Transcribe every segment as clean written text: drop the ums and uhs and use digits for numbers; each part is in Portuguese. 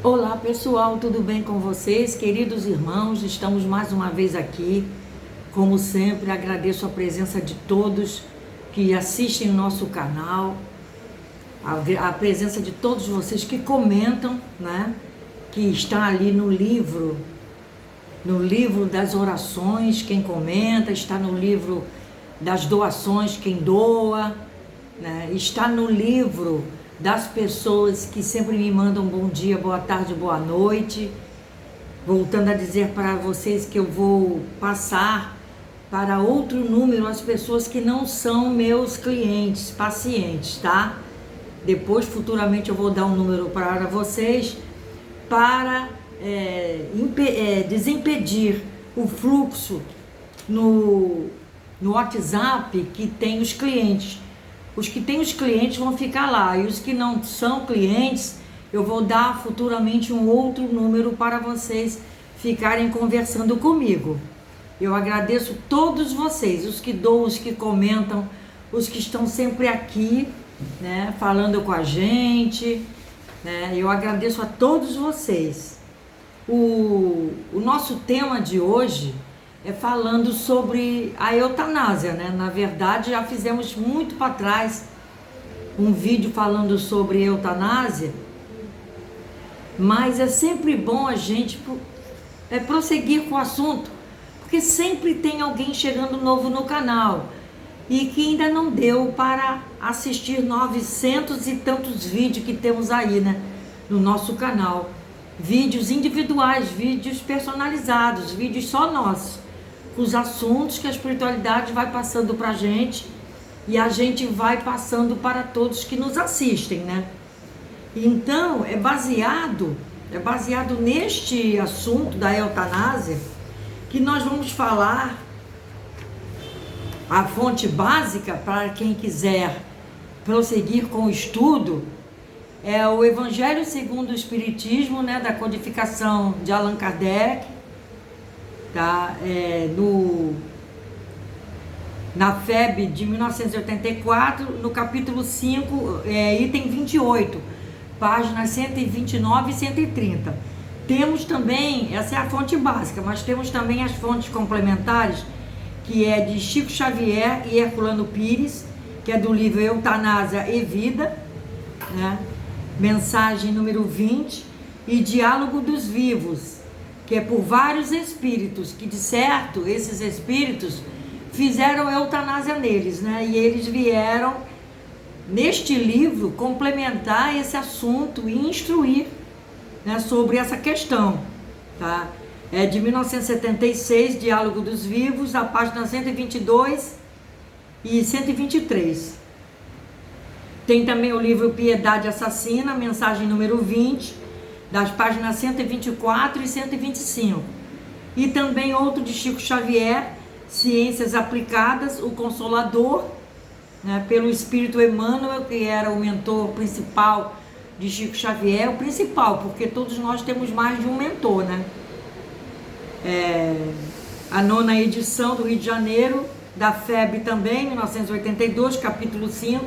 Olá pessoal, tudo bem com vocês? Queridos irmãos, estamos mais uma vez aqui. Como sempre, agradeço a presença de todos que assistem o nosso canal, a presença de todos vocês que comentam, né? Que está ali no livro das orações, quem comenta, está no livro das doações, quem doa, né? Está no livro das pessoas que sempre me mandam bom dia, boa tarde, boa noite. Voltando a dizer para vocês que eu vou passar para outro número as pessoas que não são meus clientes, pacientes, tá? Depois, futuramente, eu vou dar um número para vocês para desimpedir o fluxo no WhatsApp que tem os clientes. Os que têm os clientes vão ficar lá, e os que não são clientes, eu vou dar futuramente um outro número para vocês ficarem conversando comigo. Eu agradeço todos vocês, os que doam, os que comentam, os que estão sempre aqui, né, falando com a gente, né, eu agradeço a todos vocês. O nosso tema de hoje é falando sobre a eutanásia, né? Na verdade, já fizemos muito para trás um vídeo falando sobre eutanásia, mas é sempre bom a gente prosseguir com o assunto, porque sempre tem alguém chegando novo no canal e que ainda não deu para assistir 900 e tantos vídeos que temos aí, né, no nosso canal. Vídeos individuais, vídeos personalizados, vídeos só nossos, os assuntos que a espiritualidade vai passando para a gente e a gente vai passando para todos que nos assistem, né? Então, é baseado neste assunto da eutanásia que nós vamos falar. A fonte básica para quem quiser prosseguir com o estudo é o Evangelho segundo o Espiritismo, né, da codificação de Allan Kardec, tá? Na FEB de 1984, no capítulo 5, item 28, páginas 129 e 130. Temos também, essa é a fonte básica, mas temos também as fontes complementares, que é de Chico Xavier e Herculano Pires, que é do livro Eutanásia e Vida, né? Mensagem número 20, e Diálogo dos Vivos, que é por vários espíritos, que de certo, esses espíritos fizeram eutanásia neles, né? E eles vieram, neste livro, complementar esse assunto e instruir, né, sobre essa questão, tá? É de 1976, Diálogo dos Vivos, a página 122 e 123. Tem também o livro Piedade Assassina, mensagem número 20, das páginas 124 e 125. E também outro de Chico Xavier, Ciências Aplicadas, o Consolador, né, pelo Espírito Emmanuel, que era o mentor principal de Chico Xavier, o principal, porque todos nós temos mais de um mentor, né? A 9ª edição do Rio de Janeiro, da FEB também, 1982, capítulo 5,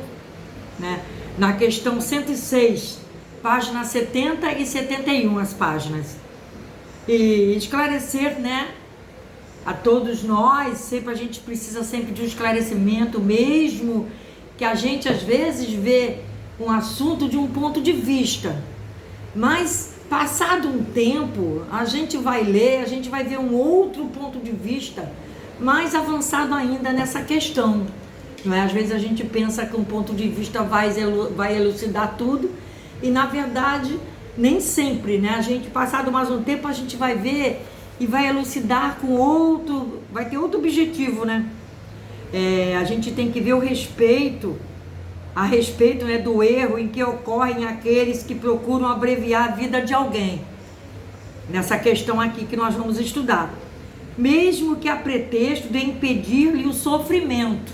né? Na questão 106, páginas 70 e 71, as páginas. E esclarecer, né, a todos nós, sempre a gente precisa sempre de um esclarecimento, mesmo que a gente às vezes vê um assunto de um ponto de vista, mas passado um tempo, a gente vai ler, a gente vai ver um outro ponto de vista mais avançado ainda nessa questão, não é? Às vezes a gente pensa que um ponto de vista vai elucidar tudo, e na verdade nem sempre, né? A gente, passado mais um tempo, a gente vai ver e vai elucidar com outro, vai ter outro objetivo, né? A gente tem que ver o respeito, a respeito, né, do erro em que ocorrem aqueles que procuram abreviar a vida de alguém, nessa questão aqui que nós vamos estudar, mesmo que a pretexto de impedir-lhe o sofrimento,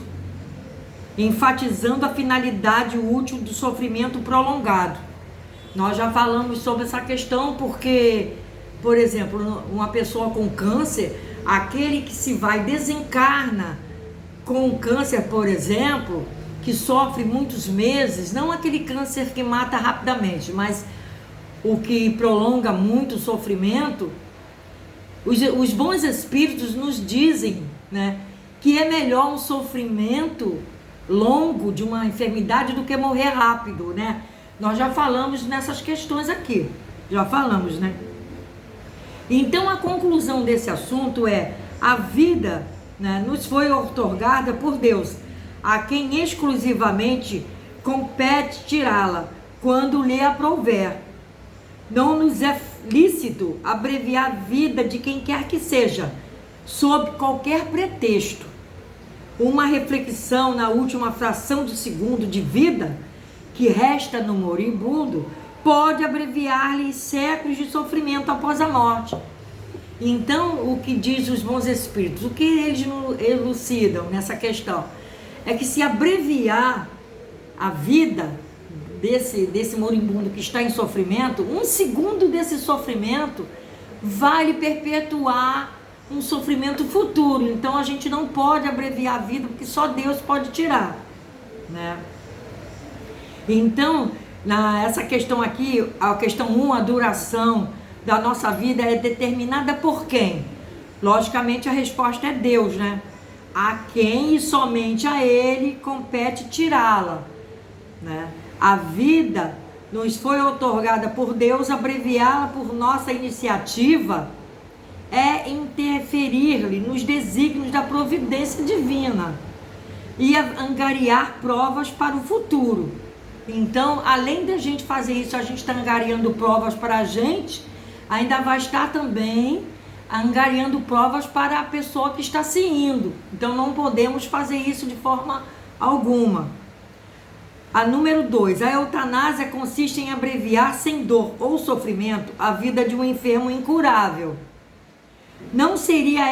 enfatizando a finalidade útil do sofrimento prolongado. Nós já falamos sobre essa questão porque, por exemplo, uma pessoa com câncer, aquele que se vai desencarna com câncer, por exemplo, que sofre muitos meses, não aquele câncer que mata rapidamente, mas o que prolonga muito o sofrimento, os bons espíritos nos dizem, né, que é melhor um sofrimento longo de uma enfermidade do que morrer rápido, né? Nós já falamos nessas questões aqui, já falamos, né? Então a conclusão desse assunto é: a vida, né, nos foi outorgada por Deus, a quem exclusivamente compete tirá-la quando lhe aprouver. Não nos é lícito abreviar a vida de quem quer que seja, sob qualquer pretexto. Uma reflexão na última fração de segundo de vida que resta no moribundo pode abreviar-lhe séculos de sofrimento após a morte. Então, o que diz os bons espíritos, o que eles elucidam nessa questão, é que se abreviar a vida desse moribundo que está em sofrimento, um segundo desse sofrimento vai lhe perpetuar um sofrimento futuro. Então a gente não pode abreviar a vida, porque só Deus pode tirar, né? Então, essa questão aqui, a questão 1, a duração da nossa vida é determinada por quem? Logicamente a resposta é Deus, né? A quem e somente a Ele compete tirá-la, né? A vida nos foi outorgada por Deus, abreviá-la por nossa iniciativa é interferir-lhe nos desígnios da providência divina e angariar provas para o futuro. Então, além da gente fazer isso, a gente está angariando provas para a gente, ainda vai estar também angariando provas para a pessoa que está se indo. Então, não podemos fazer isso de forma alguma. A número 2, a eutanásia consiste em abreviar sem dor ou sofrimento a vida de um enfermo incurável. Não seria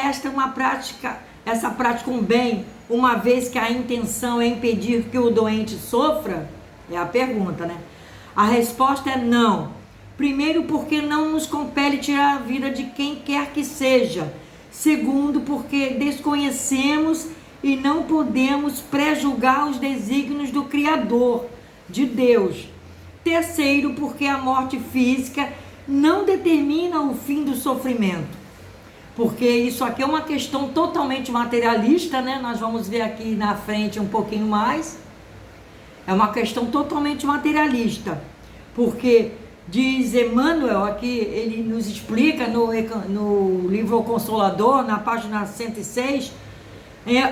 essa prática um bem, uma vez que a intenção é impedir que o doente sofra? É a pergunta, né? A resposta é não. Primeiro, porque não nos compele tirar a vida de quem quer que seja. Segundo, porque desconhecemos e não podemos pré-julgar os desígnios do Criador, de Deus. Terceiro, porque a morte física não determina o fim do sofrimento. Porque isso aqui é uma questão totalmente materialista, né? Nós vamos ver aqui na frente um pouquinho mais. É uma questão totalmente materialista. Porque diz Emmanuel, aqui ele nos explica no livro O Consolador, na página 106,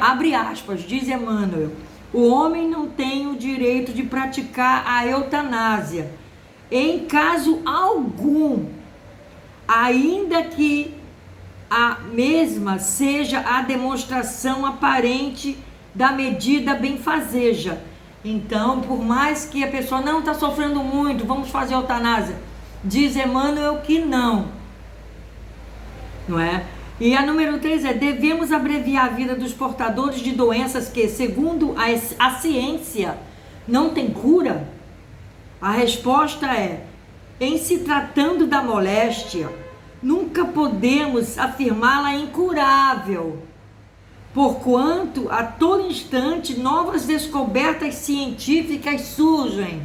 abre aspas, diz Emmanuel: o homem não tem o direito de praticar a eutanásia em caso algum, ainda que a mesma seja a demonstração aparente da medida benfazeja. Então, por mais que a pessoa não está sofrendo muito, vamos fazer eutanásia, diz Emmanuel que não é? E a número 3 é: devemos abreviar a vida dos portadores de doenças que, segundo a ciência, não tem cura? A resposta é: em se tratando da moléstia, nunca podemos afirmá-la incurável, porquanto a todo instante novas descobertas científicas surgem,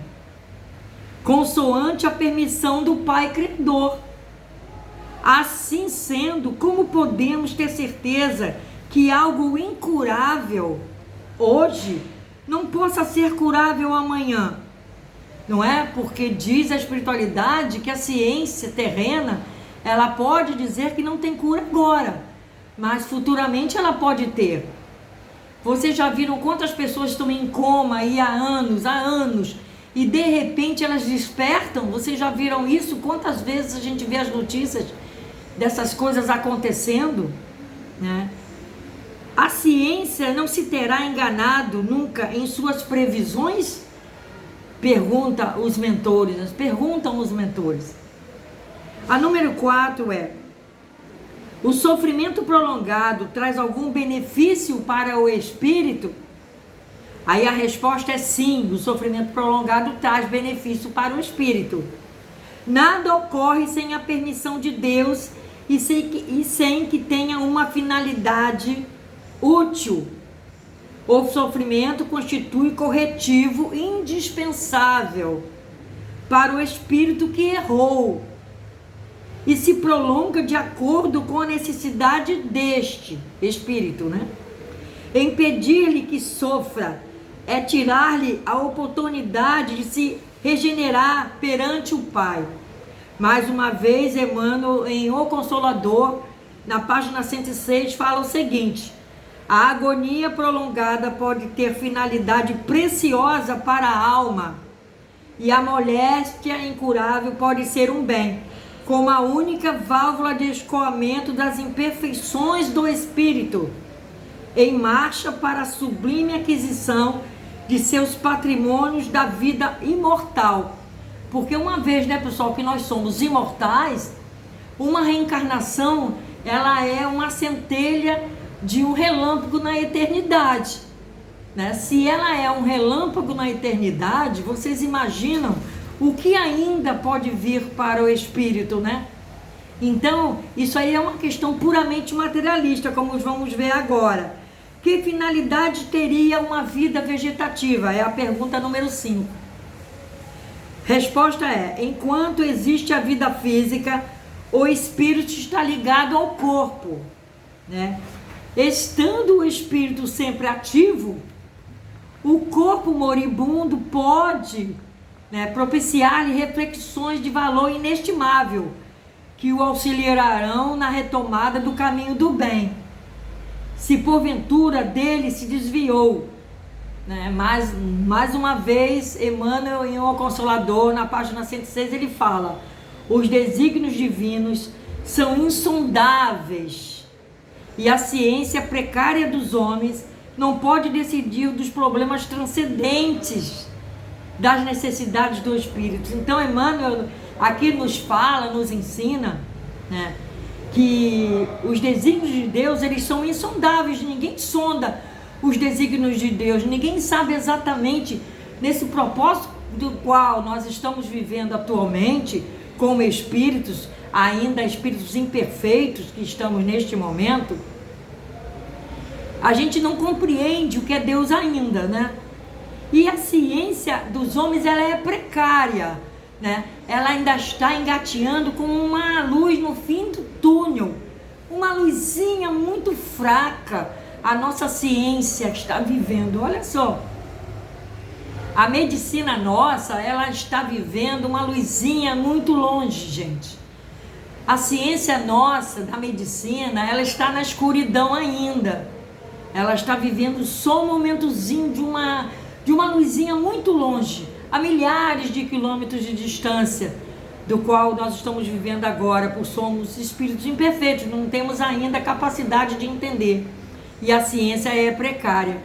consoante a permissão do Pai Criador. Assim sendo, como podemos ter certeza que algo incurável hoje não possa ser curável amanhã? Não é? Porque diz a espiritualidade que a ciência terrena, ela pode dizer que não tem cura agora, mas futuramente ela pode ter. Vocês já viram quantas pessoas estão em coma aí há anos, e de repente elas despertam? Vocês já viram isso? Quantas vezes a gente vê as notícias dessas coisas acontecendo, né? A ciência não se terá enganado nunca em suas previsões? Perguntam os mentores. A número 4 é: o sofrimento prolongado traz algum benefício para o espírito? Aí a resposta é sim, o sofrimento prolongado traz benefício para o espírito. Nada ocorre sem a permissão de Deus e sem que tenha uma finalidade útil. O sofrimento constitui corretivo indispensável para o espírito que errou e se prolonga de acordo com a necessidade deste espírito, né? Impedir-lhe que sofra é tirar-lhe a oportunidade de se regenerar perante o Pai. Mais uma vez, Emmanuel, em O Consolador, na página 106, fala o seguinte: a agonia prolongada pode ter finalidade preciosa para a alma, e a moléstia incurável pode ser um bem, como a única válvula de escoamento das imperfeições do espírito, em marcha para a sublime aquisição de seus patrimônios da vida imortal. Porque uma vez, né, pessoal, que nós somos imortais, uma reencarnação, ela é uma centelha de um relâmpago na eternidade, né? Se ela é um relâmpago na eternidade, vocês imaginam o que ainda pode vir para o espírito, né? Então, isso aí é uma questão puramente materialista, como vamos ver agora. Que finalidade teria uma vida vegetativa? É a pergunta número 5. Resposta é: enquanto existe a vida física, o espírito está ligado ao corpo, né? Estando o espírito sempre ativo, o corpo moribundo pode, né, propiciar-lhe reflexões de valor inestimável, que o auxiliarão na retomada do caminho do bem. Se porventura dele se desviou, né? Mais uma vez, Emmanuel, em O Consolador, na página 106, ele fala: os desígnios divinos são insondáveis, e a ciência precária dos homens não pode decidir dos problemas transcendentes das necessidades do espírito. Então, Emmanuel aqui nos fala, nos ensina, né, que os desígnios de Deus, eles são insondáveis. Ninguém sonda os desígnios de Deus, ninguém sabe exatamente nesse propósito do qual nós estamos vivendo atualmente, como espíritos, ainda espíritos imperfeitos que estamos neste momento. A gente não compreende o que é Deus ainda, né? E a ciência dos homens, ela é precária, né? Ela ainda está engateando com uma luz no fim do túnel, uma luzinha muito fraca. A nossa ciência está vivendo, olha só, a medicina nossa, ela está vivendo uma luzinha muito longe, gente. A ciência nossa, da medicina, ela está na escuridão ainda. Ela está vivendo só um momentozinho de uma luzinha muito longe, a milhares de quilômetros de distância, do qual nós estamos vivendo agora, por somos espíritos imperfeitos, não temos ainda a capacidade de entender. E a ciência é precária.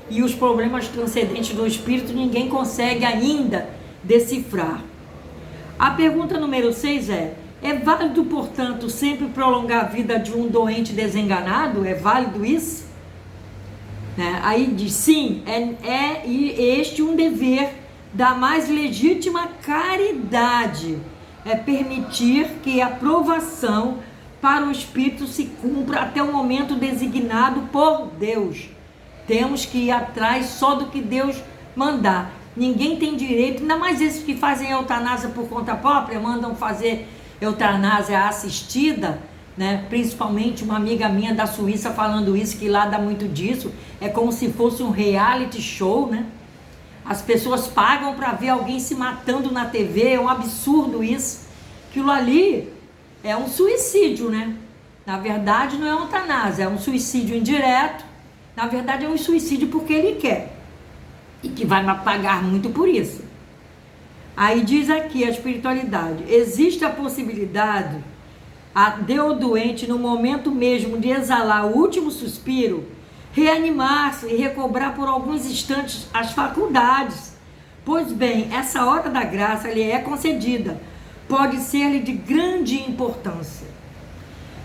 E os problemas transcendentes do espírito ninguém consegue ainda decifrar. A pergunta número 6 é válido, portanto, sempre prolongar a vida de um doente desenganado? É válido isso? Né? Aí diz, sim, é este um dever da mais legítima caridade, é permitir que a provação para o espírito se cumpra até o momento designado por Deus. Temos que ir atrás só do que Deus mandar. Ninguém tem direito, ainda mais esses que fazem eutanásia por conta própria, mandam fazer eutanásia assistida, né? Principalmente uma amiga minha da Suíça falando isso, que lá dá muito disso. É como se fosse um reality show, né? As pessoas pagam para ver alguém se matando na TV, é um absurdo isso. Aquilo ali é um suicídio, né? Na verdade não é eutanásia, é um suicídio indireto. Na verdade é um suicídio porque ele quer. E que vai pagar muito por isso. Aí diz aqui a espiritualidade: existe a possibilidade de o doente, no momento mesmo de exalar o último suspiro, reanimar-se e recobrar por alguns instantes as faculdades. Pois bem, essa hora da graça lhe é concedida, pode ser-lhe de grande importância.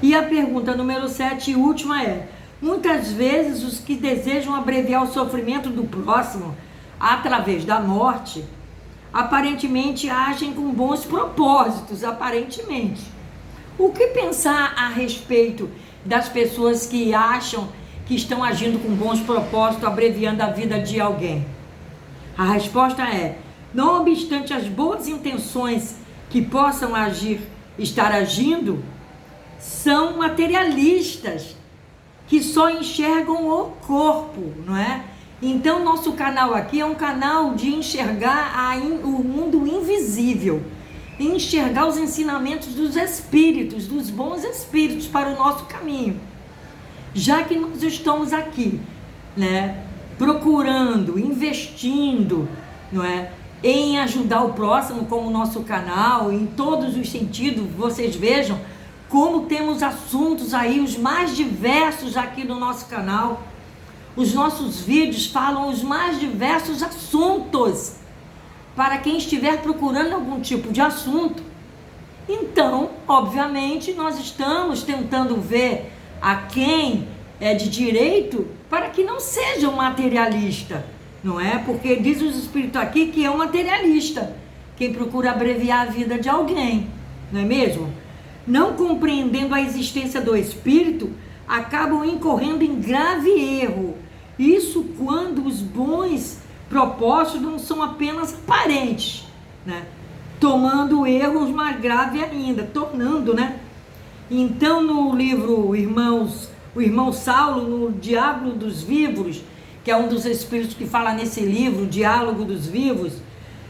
E a pergunta número 7 e última é: muitas vezes os que desejam abreviar o sofrimento do próximo através da morte, aparentemente agem com bons propósitos, aparentemente. O que pensar a respeito das pessoas que acham que estão agindo com bons propósitos, abreviando a vida de alguém? A resposta é: Não obstante as boas intenções que possam estar agindo, são materialistas, que só enxergam o corpo, não é? Então, nosso canal aqui é um canal de enxergar o mundo invisível, enxergar os ensinamentos dos espíritos, dos bons espíritos para o nosso caminho. Já que nós estamos aqui, né, procurando, investindo, não é, em ajudar o próximo, como o nosso canal, em todos os sentidos, vocês vejam como temos assuntos aí, os mais diversos aqui no nosso canal. Os nossos vídeos falam os mais diversos assuntos, para quem estiver procurando algum tipo de assunto. Então, obviamente, nós estamos tentando ver a quem é de direito para que não seja um materialista, não é? Porque diz os espíritos aqui que é um materialista quem procura abreviar a vida de alguém, não é mesmo? Não compreendendo a existência do espírito, acabam incorrendo em grave erro. Isso quando os bons propósitos não são apenas aparentes, né? Tomando erros mais graves ainda, tornando, né? Então, no livro o irmão Saulo, no Diálogo dos Vivos, que é um dos espíritos que fala nesse livro, Diálogo dos Vivos,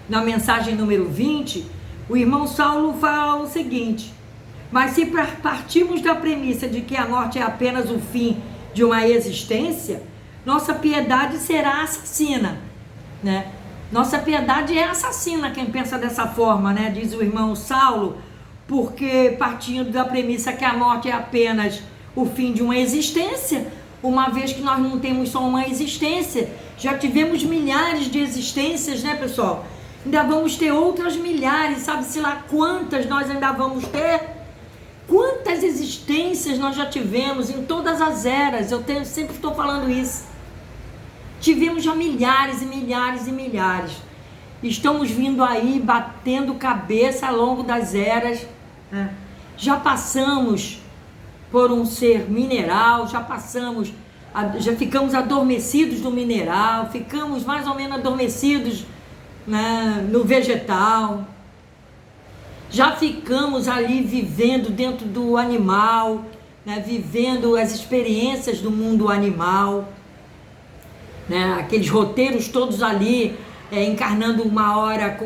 na mensagem número 20, o irmão Saulo fala o seguinte: mas se partirmos da premissa de que a morte é apenas o fim de uma existência, nossa piedade será assassina, né? Nossa piedade é assassina, quem pensa dessa forma, né? Diz o irmão Saulo, porque partindo da premissa que a morte é apenas o fim de uma existência, uma vez que nós não temos só uma existência, já tivemos milhares de existências, né, pessoal? Ainda vamos ter outras milhares, sabe-se lá quantas nós ainda vamos ter? Quantas existências nós já tivemos em todas as eras? Sempre estou falando isso. Tivemos já milhares e milhares e milhares. Estamos vindo aí batendo cabeça ao longo das eras, né? Já passamos por um ser mineral, já ficamos adormecidos no mineral, ficamos mais ou menos adormecidos, né, no vegetal. Já ficamos ali vivendo dentro do animal, né, vivendo as experiências do mundo animal, né, aqueles roteiros todos ali, encarnando uma hora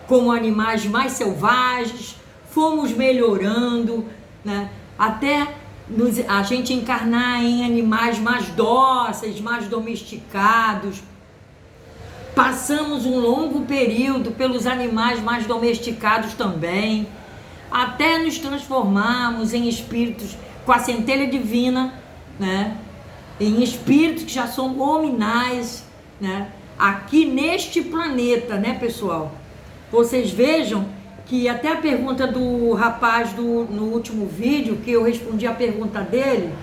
como animais mais selvagens, fomos melhorando, né, até a gente encarnar em animais mais dóceis, mais domesticados. Passamos um longo período pelos animais mais domesticados também, até nos transformarmos em espíritos com a centelha divina, né? Em espíritos que já são hominais, né? Aqui neste planeta, né, pessoal? Vocês vejam que até a pergunta do rapaz no último vídeo, que eu respondi a pergunta dele,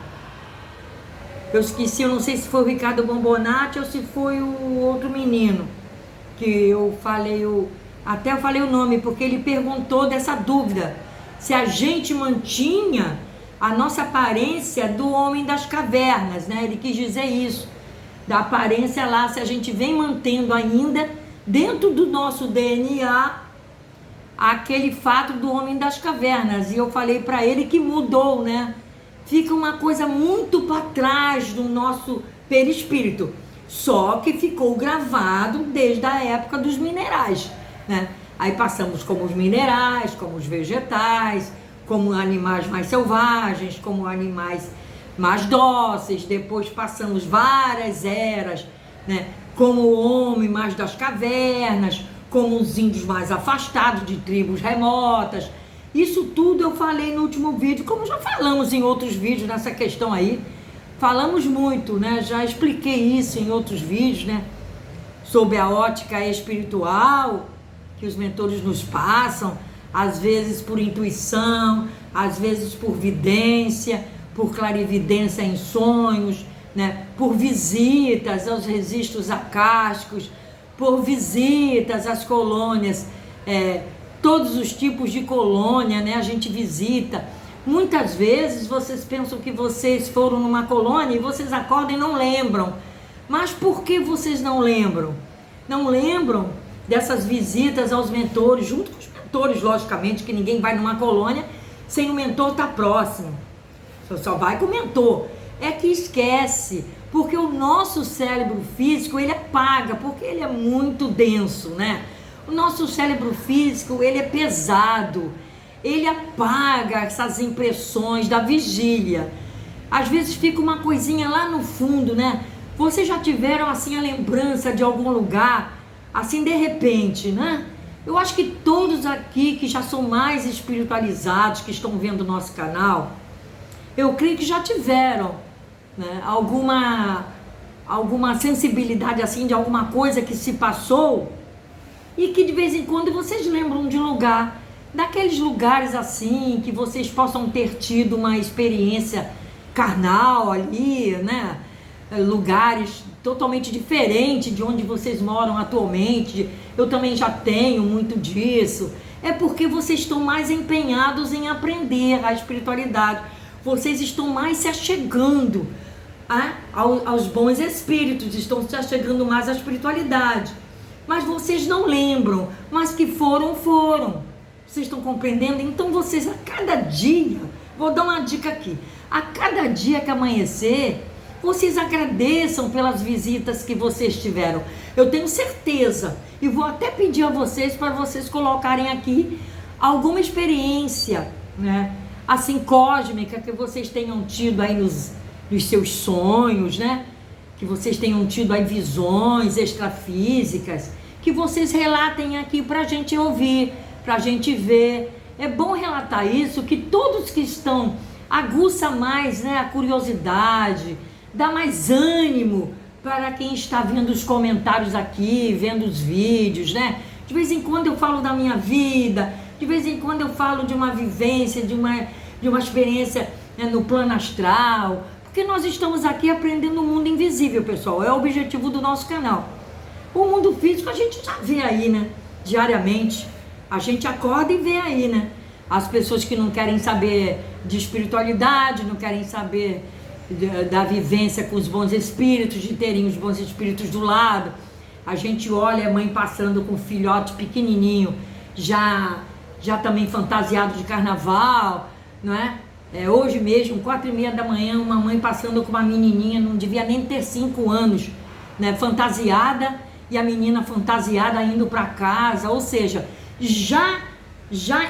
eu esqueci, eu não sei se foi o Ricardo Bombonati ou se foi o outro menino, que eu falei, até eu falei o nome, porque ele perguntou dessa dúvida, se a gente mantinha a nossa aparência do homem das cavernas, né? Ele quis dizer isso, da aparência lá, se a gente vem mantendo ainda dentro do nosso DNA aquele fato do homem das cavernas. E eu falei para ele que mudou, né? Fica uma coisa muito para trás do nosso perispírito, só que ficou gravado desde a época dos minerais, né? Aí passamos como os minerais, como os vegetais, como animais mais selvagens, como animais mais dóceis, depois passamos várias eras, né? Como o homem mais das cavernas, como os índios mais afastados de tribos remotas. Isso tudo eu falei no último vídeo, como já falamos em outros vídeos nessa questão aí. Falamos muito, né? Já expliquei isso em outros vídeos, né? Sobre a ótica espiritual que os mentores nos passam, às vezes por intuição, às vezes por vidência, por clarividência em sonhos, né? Por visitas aos registros acásticos, por visitas às colônias, todos os tipos de colônia, né? A gente visita. Muitas vezes vocês pensam que vocês foram numa colônia e vocês acordam e não lembram. Mas por que vocês não lembram? Não lembram dessas visitas aos mentores, junto com os mentores, logicamente, que ninguém vai numa colônia sem o mentor estar próximo. Só vai com o mentor. É que esquece, porque o nosso cérebro físico, ele apaga, porque ele é muito denso, né? O nosso cérebro físico, ele é pesado, ele apaga essas impressões da vigília. Às vezes fica uma coisinha lá no fundo, né? Vocês já tiveram, assim, a lembrança de algum lugar, assim, de repente, né? Eu acho que todos aqui que já são mais espiritualizados, que estão vendo o nosso canal, eu creio que já tiveram, né, alguma sensibilidade, assim, de alguma coisa que se passou e que de vez em quando vocês lembram de um lugar, daqueles lugares assim, que vocês possam ter tido uma experiência carnal ali, né? Lugares totalmente diferentes de onde vocês moram atualmente. Eu também já tenho muito disso. É porque vocês estão mais empenhados em aprender a espiritualidade. Vocês estão mais se achegando aos bons espíritos, estão se achegando mais à espiritualidade. Mas vocês não lembram, mas que foram. Vocês estão compreendendo? Então vocês, a cada dia, vou dar uma dica aqui, a cada dia que amanhecer, vocês agradeçam pelas visitas que vocês tiveram. Eu tenho certeza, e vou até pedir a vocês para vocês colocarem aqui alguma experiência, né, assim, cósmica, que vocês tenham tido aí nos seus sonhos, né? Que vocês tenham tido aí visões extrafísicas, que vocês relatem aqui para a gente ouvir, para a gente ver. É bom relatar isso, que todos que estão, aguça mais, né, a curiosidade, dá mais ânimo para quem está vendo os comentários aqui, vendo os vídeos, né? De vez em quando eu falo da minha vida, de vez em quando eu falo de uma vivência, de uma experiência, né, no plano astral, porque nós estamos aqui aprendendo o mundo invisível, pessoal, é o objetivo do nosso canal. O mundo físico a gente já vê aí, né, diariamente, a gente acorda e vê aí, né, as pessoas que não querem saber de espiritualidade, não querem saber da vivência com os bons espíritos, de terem os bons espíritos do lado. A gente olha a mãe passando com um filhote pequenininho, já também fantasiado de carnaval, não é? Hoje mesmo, 4h30 da manhã, uma mãe passando com uma menininha, não devia nem ter 5 anos, né, fantasiada, e a menina fantasiada indo para casa, ou seja, já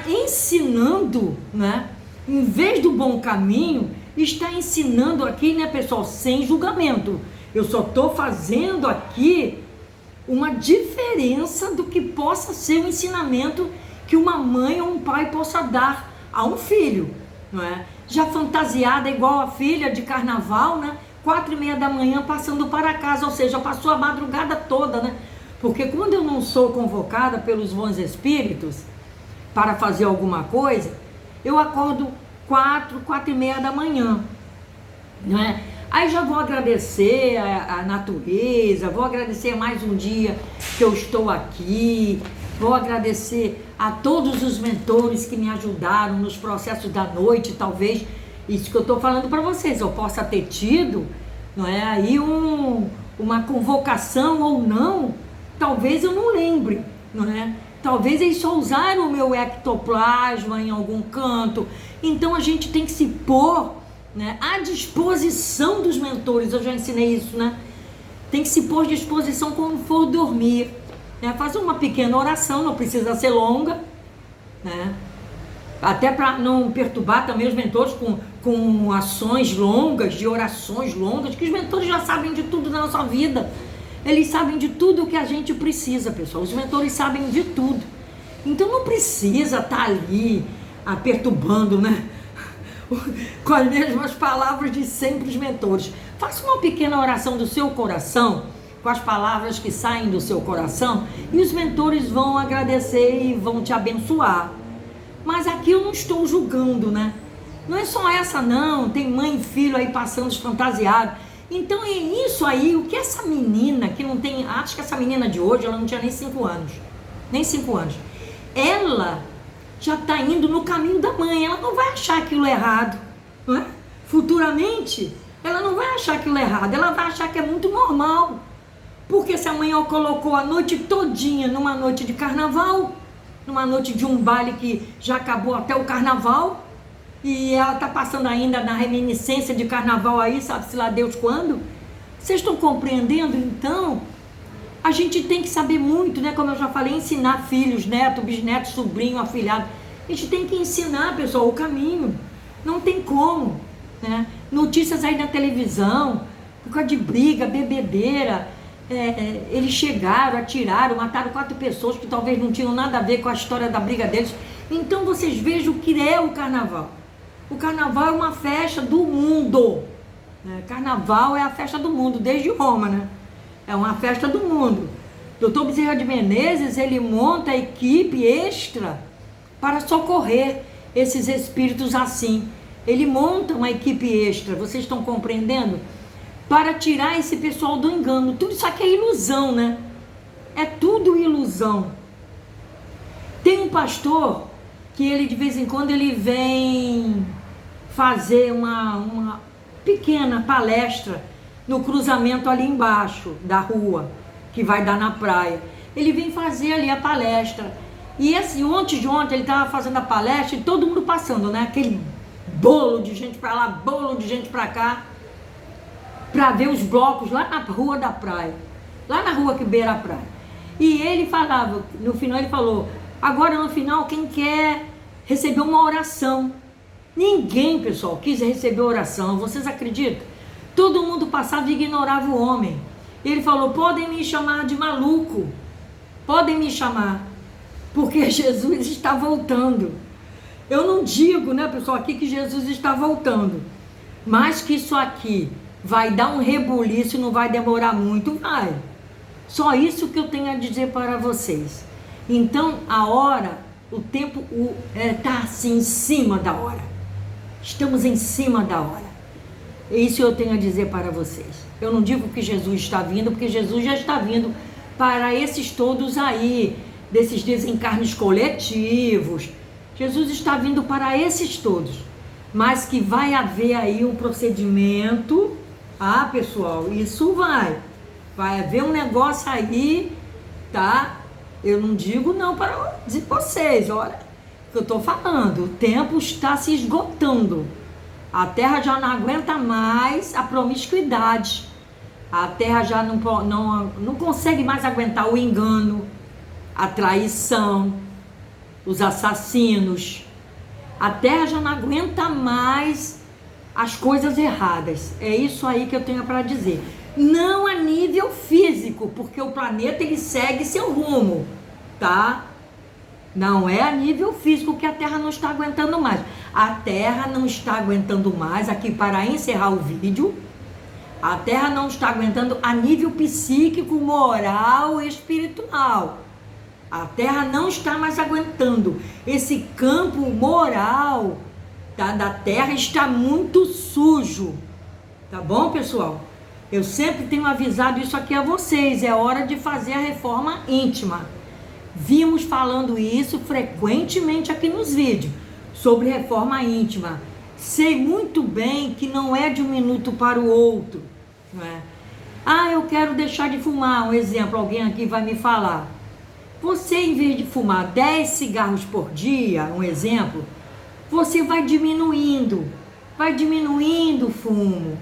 ensinando, né, em vez do bom caminho, está ensinando aqui, né, pessoal, sem julgamento. Eu só estou fazendo aqui uma diferença do que possa ser o ensinamento que uma mãe ou um pai possa dar a um filho, não é? Já fantasiada igual a filha de carnaval, né? 4h30 da manhã passando para casa, ou seja, passou a madrugada toda, né? Porque quando eu não sou convocada pelos bons espíritos para fazer alguma coisa, eu acordo 4h30 da manhã, né? Aí já vou agradecer a natureza, vou agradecer mais um dia que eu estou aqui, vou agradecer a todos os mentores que me ajudaram nos processos da noite, talvez isso que eu estou falando para vocês, eu possa ter tido, não é, aí uma convocação ou não, talvez eu não lembre, não é? Talvez eles só usaram o meu ectoplasma em algum canto. Então a gente tem que se pôr, né, à disposição dos mentores. Eu já ensinei isso, né? Tem que se pôr à disposição quando for dormir, né? Fazer uma pequena oração, não precisa ser longa, né? Até para não perturbar também os mentores com ações longas, de orações longas, que os mentores já sabem de tudo na nossa vida. Eles sabem de tudo o que a gente precisa, pessoal. Os mentores sabem de tudo. Então não precisa estar ali perturbando, né? Com as mesmas palavras de sempre os mentores. Faça uma pequena oração do seu coração, com as palavras que saem do seu coração, e os mentores vão agradecer e vão te abençoar. Mas aqui eu não estou julgando, né? Não é só essa não, tem mãe e filho aí passando fantasiados. Então é isso aí, o que essa menina, que não tem, acho que essa menina de hoje, ela não tinha nem 5 anos, ela já está indo no caminho da mãe, ela não vai achar aquilo errado, não é? Futuramente, ela não vai achar aquilo errado, ela vai achar que é muito normal, Porque se amanhã colocou a noite todinha numa noite de carnaval, numa noite de um baile que já acabou até o carnaval, e ela está passando ainda na reminiscência de carnaval aí, sabe-se lá Deus quando. Vocês estão compreendendo? Então, a gente tem que saber muito, né? Como eu já falei, ensinar filhos, netos, bisnetos, sobrinho, afilhado. A gente tem que ensinar, pessoal, o caminho. Não tem como, né? Notícias aí na televisão, por causa de briga, bebedeira, eles chegaram, atiraram, mataram 4 pessoas que talvez não tinham nada a ver com a história da briga deles. Então vocês vejam o que é o carnaval. O carnaval é uma festa do mundo, né? Carnaval é a festa do mundo, desde Roma, né? É uma festa do mundo. Dr. Bezerra de Menezes, ele monta a equipe extra para socorrer esses espíritos assim. Ele monta uma equipe extra, vocês estão compreendendo? Para tirar esse pessoal do engano. Tudo isso aqui é ilusão, né? É tudo ilusão. Tem um pastor que ele de vez em quando ele vem fazer uma pequena palestra no cruzamento ali embaixo da rua, que vai dar na praia. Ele vem fazer ali a palestra. E assim, ontem ele estava fazendo a palestra e todo mundo passando, né? Aquele bolo de gente para lá, bolo de gente para cá, para ver os blocos lá na rua da praia, lá na rua que beira a praia. E ele falava, no final ele falou, agora no final quem quer receber uma oração. Ninguém, pessoal, quis receber oração, vocês acreditam? Todo mundo passava e ignorava o homem. Ele falou, podem me chamar de maluco, podem me chamar, porque Jesus está voltando. Eu não digo, né, pessoal, aqui que Jesus está voltando, mas que isso aqui vai dar um rebuliço e não vai demorar muito, vai. Só isso que eu tenho a dizer para vocês. Então, a hora, o tempo está assim, em cima da hora. Estamos em cima da hora. Isso eu tenho a dizer para vocês. Eu não digo que Jesus está vindo, porque Jesus já está vindo para esses todos aí, desses desencarnes coletivos. Jesus está vindo para esses todos. Mas que vai haver aí um procedimento. Ah, pessoal, isso vai haver um negócio aí, tá? Eu não digo não para vocês, olha o que eu estou falando. O tempo está se esgotando. A Terra já não aguenta mais a promiscuidade. A Terra já não consegue mais aguentar o engano, a traição, os assassinos. A Terra já não aguenta mais as coisas erradas. É isso aí que eu tenho para dizer. Não a nível físico, porque o planeta ele segue seu rumo, tá? Não é a nível físico que a Terra não está aguentando mais. A Terra não está aguentando mais, aqui para encerrar o vídeo, a Terra não está aguentando a nível psíquico, moral e espiritual. A Terra não está mais aguentando. Esse campo moral, tá, da Terra está muito sujo. Tá bom, pessoal? Eu sempre tenho avisado isso aqui a vocês. É hora de fazer a reforma íntima. Vimos falando isso frequentemente aqui nos vídeos, sobre reforma íntima. Sei muito bem que não é de um minuto para o outro, não é? Ah, eu quero deixar de fumar, um exemplo, alguém aqui vai me falar. Você, em vez de fumar 10 cigarros por dia, um exemplo, você vai diminuindo o fumo,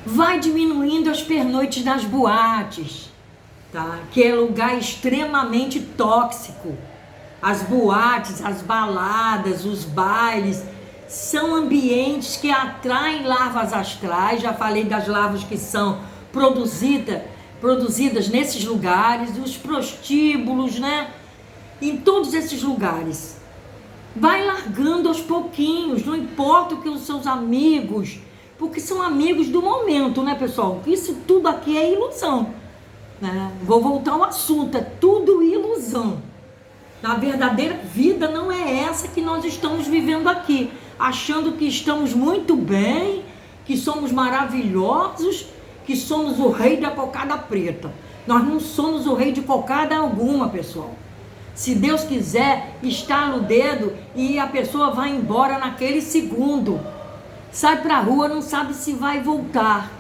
vai diminuindo as pernoites nas boates, tá? Que é lugar extremamente tóxico. As boates, as baladas, os bailes, são ambientes que atraem larvas astrais. Já falei das larvas que são produzidas nesses lugares, os prostíbulos, né? Em todos esses lugares. Vai largando aos pouquinhos, não importa o que os seus amigos, porque são amigos do momento, né, pessoal? Isso tudo aqui é ilusão, né? Vou voltar ao assunto, é tudo ilusão. Na verdadeira vida não é essa que nós estamos vivendo aqui, achando que estamos muito bem, que somos maravilhosos, que somos o rei da cocada preta. Nós não somos o rei de cocada alguma, pessoal. Se Deus quiser, estala o dedo e a pessoa vai embora naquele segundo. Sai para a rua, não sabe se vai voltar.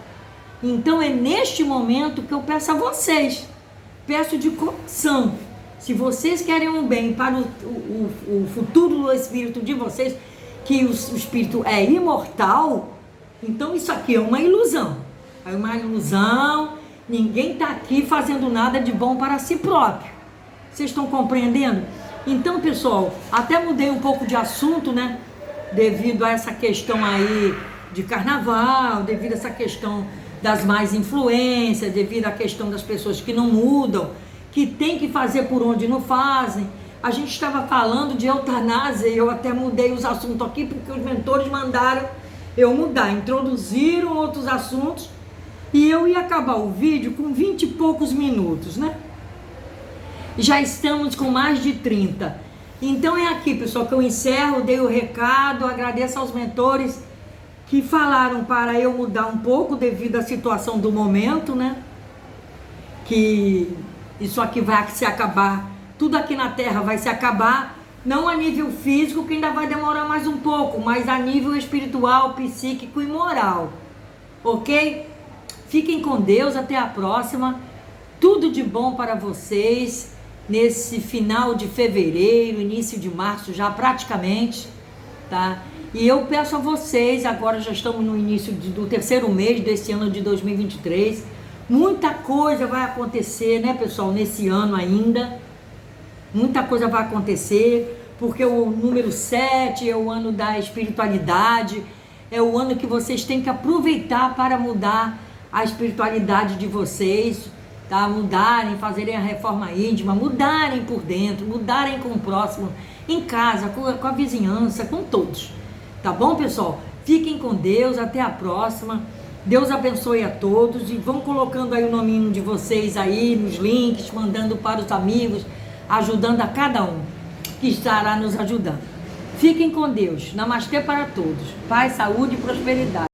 Então é neste momento que eu peço a vocês, peço de coração, se vocês querem um bem para o futuro do espírito de vocês, que o espírito é imortal, então isso aqui é uma ilusão. É uma ilusão, ninguém está aqui fazendo nada de bom para si próprio. Vocês estão compreendendo? Então, pessoal, até mudei um pouco de assunto, né? Devido a essa questão aí de carnaval, devido a essa questão das más influências, devido à questão das pessoas que não mudam, que tem que fazer por onde não fazem. A gente estava falando de eutanásia e eu até mudei os assuntos aqui porque os mentores mandaram eu mudar, introduziram outros assuntos e eu ia acabar o vídeo com 20 e poucos minutos, né? Já estamos com mais de 30. Então é aqui, pessoal, que eu encerro, dei o recado, agradeço aos mentores que falaram para eu mudar um pouco devido à situação do momento, né? Que isso aqui vai se acabar, tudo aqui na Terra vai se acabar, não a nível físico, que ainda vai demorar mais um pouco, mas a nível espiritual, psíquico e moral, ok? Fiquem com Deus, até a próxima, tudo de bom para vocês, nesse final de fevereiro, início de março já praticamente, tá? E eu peço a vocês, agora já estamos no início do terceiro mês desse ano de 2023, muita coisa vai acontecer, né, pessoal, nesse ano ainda, muita coisa vai acontecer, porque o número 7 é o ano da espiritualidade, é o ano que vocês têm que aproveitar para mudar a espiritualidade de vocês, tá? Mudarem, fazerem a reforma íntima, mudarem por dentro, mudarem com o próximo, em casa, com a vizinhança, com todos. Tá bom, pessoal? Fiquem com Deus, até a próxima. Deus abençoe a todos e vão colocando aí o nominho de vocês aí nos links, mandando para os amigos, ajudando a cada um que estará nos ajudando. Fiquem com Deus. Namastê para todos. Paz, saúde e prosperidade.